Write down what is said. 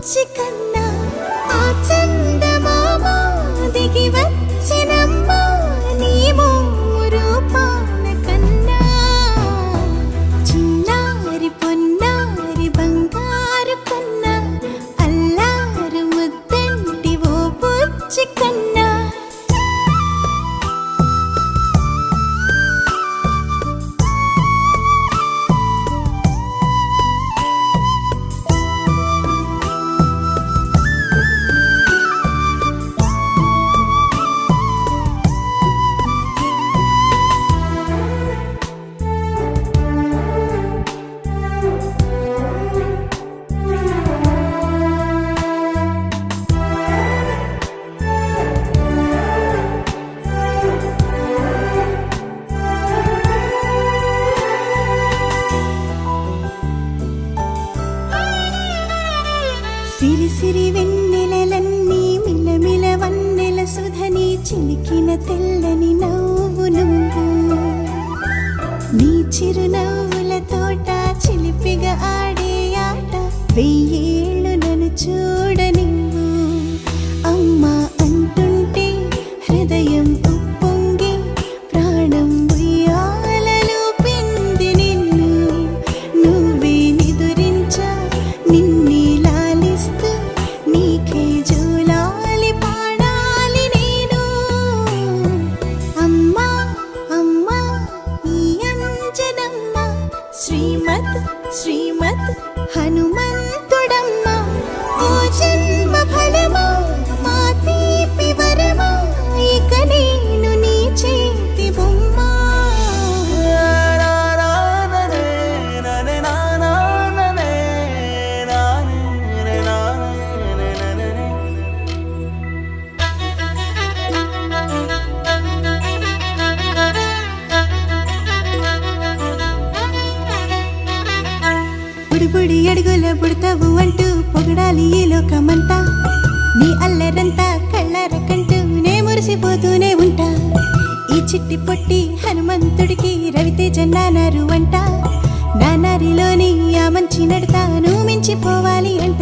బుచ్చి కన్నా ఆ చందమామ దిగి వచ్చినమ్మా నీ రూపాల కన్నా చిన్నారి పొన్నారి బంగారు కన్నా అల్లారు ముద్దంటి ఓ బుచ్చి కన్నా సిరి సిరి వెన్నెలలన్నీ మిలమిల వన్నెల సుధని చిలికిన తెల్లని నవ్వు నువ్వు నీ చిరునవ్వుల తోట చిలిపిగా ఆడే ఆట వెయ్యేళ్ళు నన్ను చూడనివ్వు అమ్మా అంటుంటే హృదయం ఉప్పొంగి ప్రాణం ఉయ్యాలలో పిండి నిన్ను నువ్వే నిదురించా నిన్నే నీకే జూలాలి పాడాలి నేను అమ్మా అమ్మా ఈ అంజనమ్మ శ్రీమత్ శ్రీమత్ హనుమంతుడమ్మ ఓ జన్మ ఫలమా మా తీపి వరమా ఇక నేను నీ చేతి బొమ్మ బుడిబుడి అడుగుల బుడతావు అంటూ పొగడాలి ఈ లోకమంతా నీ అల్లరంతా కళ్ళారకంటూ నే మురిసిపోతూనే ఉంటా ఈ చిట్టి పొట్టి హనుమంతుడికి రవితేజ నానారు అంట నానారిలోని ఆ మంచి నడతా నువ్వు మించిపోవాలి అంట